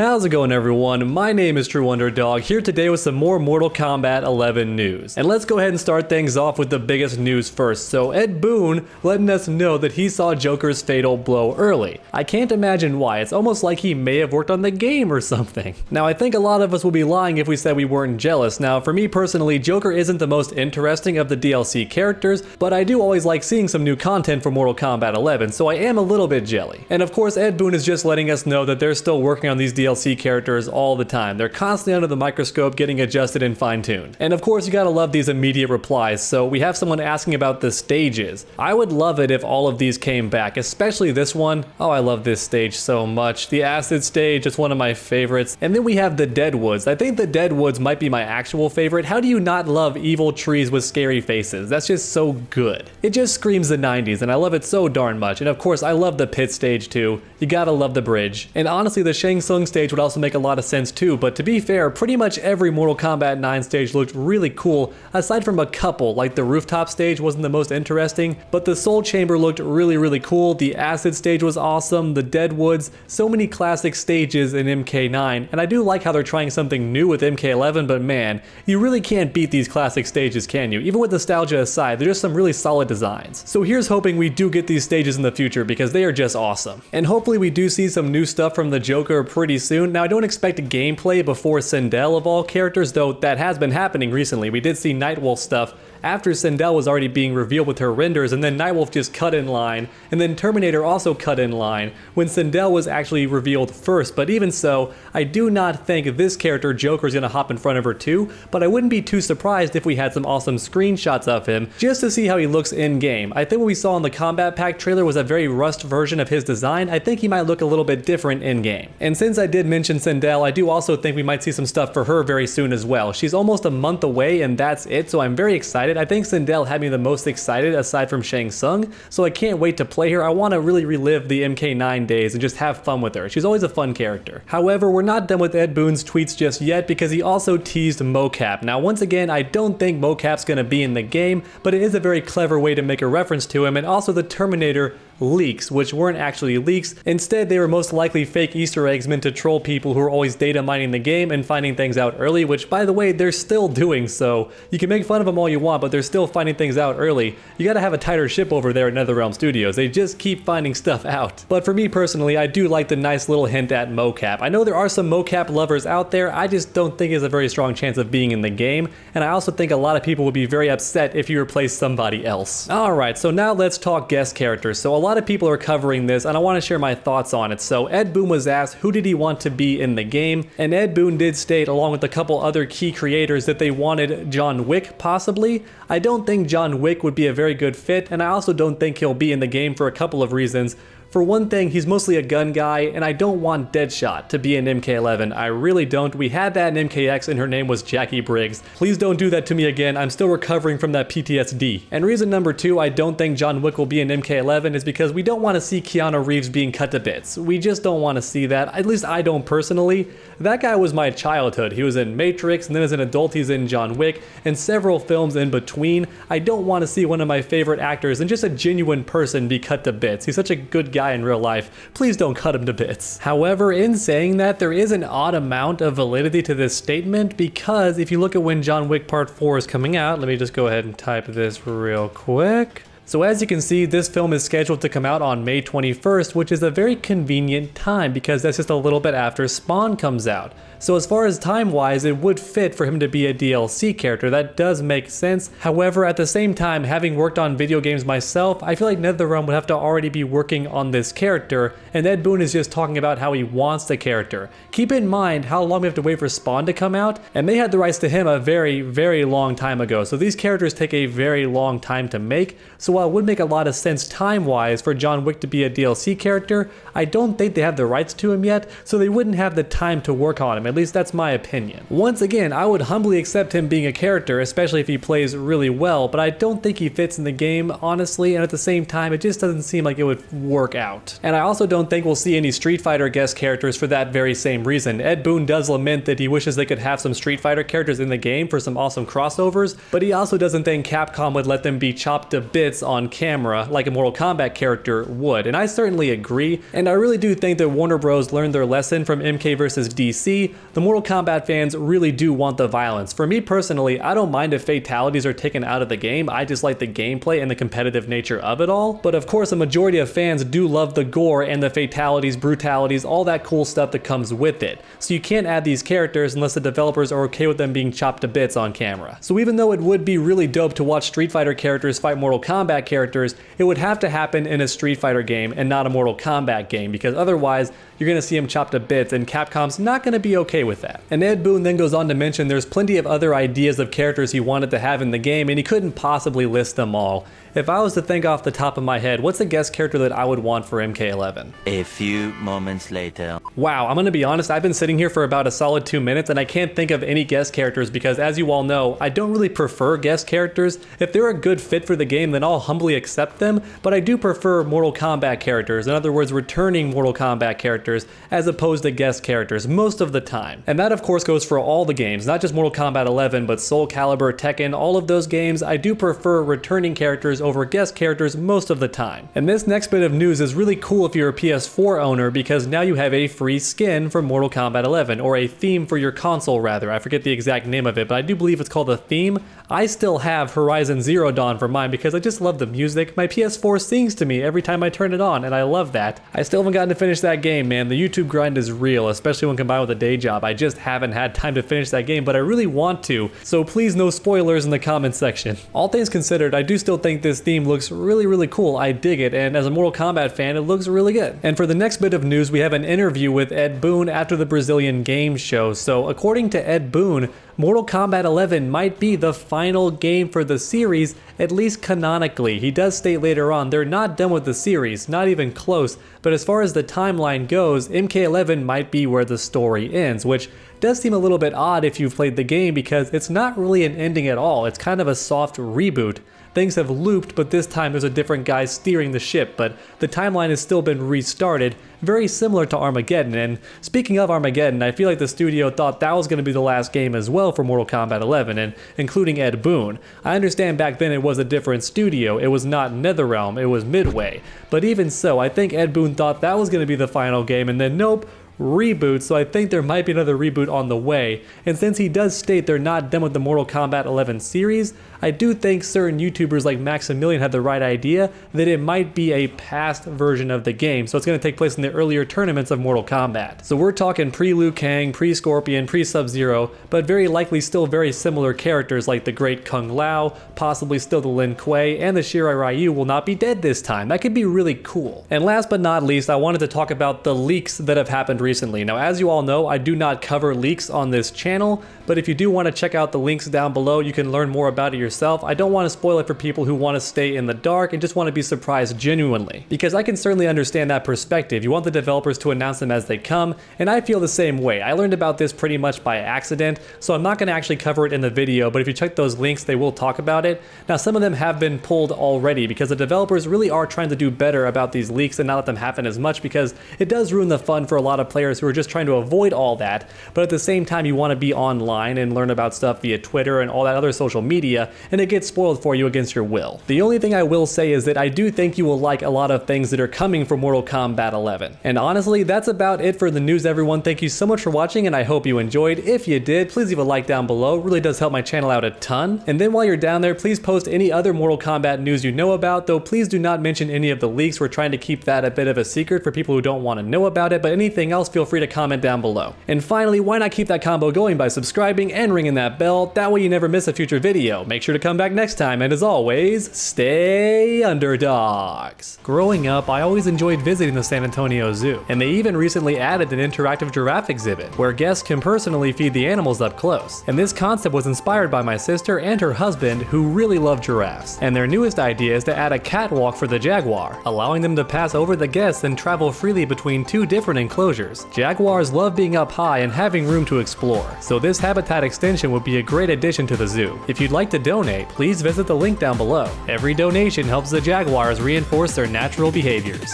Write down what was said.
How's it going, everyone? My name is True Underdog, here today with some more Mortal Kombat 11 news. And let's go ahead and start things off with the biggest news first. So Ed Boon letting us know that he saw Joker's fatal blow early. I can't imagine why. It's almost like he may have worked on the game or something. Now, I think a lot of us will be lying if we said we weren't jealous. Now, for me personally, Joker isn't the most interesting of the DLC characters, but I do always like seeing some new content for Mortal Kombat 11, so I am a little bit jelly. And of course, Ed Boon is just letting us know that they're still working on these DLC characters all the time. They're constantly under the microscope getting adjusted and fine-tuned. And of course, you gotta love these immediate replies. So we have someone asking about the stages. I would love it if all of these came back, especially this one. Oh, I love this stage so much. The acid stage is one of my favorites. And then we have the Deadwoods. I think the Deadwoods might be my actual favorite. How do you not love evil trees with scary faces? That's just so good. It just screams the 90s and I love it so darn much. And of course, I love the pit stage too. You gotta love the bridge. And honestly, the Shang Tsung stage would also make a lot of sense too, but to be fair, pretty much every Mortal Kombat 9 stage looked really cool, aside from a couple, like the rooftop stage wasn't the most interesting, but the Soul Chamber looked really cool, the acid stage was awesome, the Deadwoods, so many classic stages in MK9, and I do like how they're trying something new with MK11, but man, you really can't beat these classic stages, can you? Even with nostalgia aside, they're just some really solid designs. So here's hoping we do get these stages in the future because they are just awesome. And hopefully we do see some new stuff from the Joker pretty soon. Now I don't expect gameplay before Sindel of all characters, though that has been happening recently. We did see Nightwolf stuff after Sindel was already being revealed with her renders, and then Nightwolf just cut in line, and then Terminator also cut in line when Sindel was actually revealed first. But even so, I do not think this character Joker is going to hop in front of her too, but I wouldn't be too surprised if we had some awesome screenshots of him just to see how he looks in game. I think what we saw in the Combat Pack trailer was a very rushed version of his design. I think he might look a little bit different in game. And since I did mention Sindel, I do also think we might see some stuff for her very soon as well. She's almost a month away and that's it, so I'm very excited. I think Sindel had me the most excited aside from Shang Tsung, so I can't wait to play her. I want to really relive the MK9 days and just have fun with her. She's always a fun character. However, we're not done with Ed Boon's tweets just yet because he also teased mocap. Now once again, I don't think mocap's going to be in the game, but it is a very clever way to make a reference to him, and also the Terminator leaks, which weren't actually leaks. Instead, they were most likely fake Easter eggs meant to troll people who are always data mining the game and finding things out early, which by the way, they're still doing, so you can make fun of them all you want, but they're still finding things out early. You gotta have a tighter ship over there at NetherRealm Studios. They just keep finding stuff out. But for me personally, I do like the nice little hint at mocap. I know there are some mocap lovers out there, I just don't think it's a very strong chance of being in the game, and I also think a lot of people would be very upset if you replace somebody else. Alright, so now let's talk guest characters. So a lot of people are covering this and I want to share my thoughts on it. So Ed Boon was asked who did he want to be in the game, and Ed Boon did state, along with a couple other key creators, that they wanted John Wick possibly. I don't think John Wick would be a very good fit, and I also don't think he'll be in the game for a couple of reasons. For one thing, he's mostly a gun guy, and I don't want Deadshot to be in MK11. I really don't. We had that in MKX and her name was Jackie Briggs. Please don't do that to me again. I'm still recovering from that PTSD. And reason number two, I don't think John Wick will be in MK11 is because we don't want to see Keanu Reeves being cut to bits. We just don't want to see that. At least I don't personally. That guy was my childhood. He was in Matrix, and then as an adult he's in John Wick, and several films in between. I don't want to see one of my favorite actors and just a genuine person be cut to bits. He's such a good guy in real life. Please don't cut him to bits. However, in saying that, there is an odd amount of validity to this statement, because if you look at when John Wick Part 4 is coming out, let me just go ahead and type this real quick. So as you can see, this film is scheduled to come out on May 21st, which is a very convenient time because that's just a little bit after Spawn comes out. So as far as time-wise, it would fit for him to be a DLC character. That does make sense. However, at the same time, having worked on video games myself, I feel like NetherRealm would have to already be working on this character, and Ed Boon is just talking about how he wants the character. Keep in mind how long we have to wait for Spawn to come out, and they had the rights to him a very long time ago. So these characters take a very long time to make. So while it would make a lot of sense time-wise for John Wick to be a DLC character, I don't think they have the rights to him yet, so they wouldn't have the time to work on him. At least that's my opinion. Once again, I would humbly accept him being a character, especially if he plays really well, but I don't think he fits in the game, honestly, and at the same time, it just doesn't seem like it would work out. And I also don't think we'll see any Street Fighter guest characters for that very same reason. Ed Boon does lament that he wishes they could have some Street Fighter characters in the game for some awesome crossovers, but he also doesn't think Capcom would let them be chopped to bits on camera like a Mortal Kombat character would, and I certainly agree, and I really do think that Warner Bros. Learned their lesson from MK vs. DC. The Mortal Kombat fans really do want the violence. For me personally, I don't mind if fatalities are taken out of the game, I just like the gameplay and the competitive nature of it all, but of course a majority of fans do love the gore and the fatalities, brutalities, all that cool stuff that comes with it. So you can't add these characters unless the developers are okay with them being chopped to bits on camera. So even though it would be really dope to watch Street Fighter characters fight Mortal Kombat characters, it would have to happen in a Street Fighter game and not a Mortal Kombat game, because otherwise you're going to see him chopped to bits, and Capcom's not going to be okay with that. And Ed Boon then goes on to mention there's plenty of other ideas of characters he wanted to have in the game, and he couldn't possibly list them all. If I was to think off the top of my head, what's a guest character that I would want for MK11? A few moments later. Wow, I'm gonna be honest, I've been sitting here for about a solid 2 minutes and I can't think of any guest characters because, as you all know, I don't really prefer guest characters. If they're a good fit for the game, then I'll humbly accept them, but I do prefer Mortal Kombat characters, in other words, returning Mortal Kombat characters, as opposed to guest characters most of the time. And that of course goes for all the games, not just Mortal Kombat 11, but Soul Calibur, Tekken, all of those games. I do prefer returning characters over guest characters most of the time. And this next bit of news is really cool if you're a PS4 owner, because now you have a free skin for Mortal Kombat 11, or a theme for your console rather. I forget the exact name of it, but I do believe it's called a theme. I still have Horizon Zero Dawn for mine because I just love the music. My PS4 sings to me every time I turn it on, and I love that. I still haven't gotten to finish that game, man. The YouTube grind is real, especially when combined with a day job. I just haven't had time to finish that game, but I really want to, so please no spoilers in the comment section. All things considered, I do still think this theme looks really cool. I dig it, and as a Mortal Kombat fan, it looks really good. And for the next bit of news, we have an interview with Ed Boon after the Brazilian game show. So according to Ed Boon, Mortal Kombat 11 might be the final game for the series, at least canonically. He does state later on they're not done with the series, not even close, but as far as the timeline goes, MK11 might be where the story ends, which does seem a little bit odd if you've played the game because it's not really an ending at all. It's kind of a soft reboot. Things have looped, but this time there's a different guy steering the ship, but the timeline has still been restarted, very similar to Armageddon. And speaking of Armageddon, I feel like the studio thought that was going to be the last game as well for Mortal Kombat 11, and including Ed Boon. I understand back then it was a different studio, it was not NetherRealm, it was Midway. But even so, I think Ed Boon thought that was going to be the final game, and then nope, reboot, so I think there might be another reboot on the way. And since he does state they're not done with the Mortal Kombat 11 series, I do think certain YouTubers like Maximilian had the right idea that it might be a past version of the game, so it's going to take place in the earlier tournaments of Mortal Kombat. So we're talking pre-Liu Kang, pre-Scorpion, pre-Sub-Zero, but very likely still very similar characters like the Great Kung Lao, possibly still the Lin Kuei, and the Shirai Ryu will not be dead this time. That could be really cool. And last but not least, I wanted to talk about the leaks that have happened recently. Now, as you all know, I do not cover leaks on this channel, but if you do want to check out the links down below, you can learn more about it yourself. I don't want to spoil it for people who want to stay in the dark and just want to be surprised genuinely, because I can certainly understand that perspective. You want the developers to announce them as they come, and I feel the same way. I learned about this pretty much by accident, so I'm not going to actually cover it in the video, but if you check those links, they will talk about it. Now, some of them have been pulled already because the developers really are trying to do better about these leaks and not let them happen as much, because it does ruin the fun for a lot of players who are just trying to avoid all that, but at the same time you want to be online and learn about stuff via Twitter and all that other social media, and it gets spoiled for you against your will. The only thing I will say is that I do think you will like a lot of things that are coming for Mortal Kombat 11. And honestly, that's about it for the news, everyone. Thank you so much for watching, and I hope you enjoyed. If you did, please leave a like down below. It really does help my channel out a ton. And then while you're down there, please post any other Mortal Kombat news you know about, though please do not mention any of the leaks. We're trying to keep that a bit of a secret for people who don't want to know about it, but anything else, feel free to comment down below. And finally, why not keep that combo going by subscribing and ringing that bell? That way you never miss a future video. Make sure to come back next time, and as always, stay underdogs. Growing up, I always enjoyed visiting the San Antonio Zoo, and they even recently added an interactive giraffe exhibit where guests can personally feed the animals up close. And this concept was inspired by my sister and her husband, who really love giraffes. And their newest idea is to add a catwalk for the jaguar, allowing them to pass over the guests and travel freely between two different enclosures. predators. Jaguars love being up high and having room to explore, so this habitat extension would be a great addition to the zoo. If you'd like to donate, please visit the link down below. Every donation helps the jaguars reinforce their natural behaviors.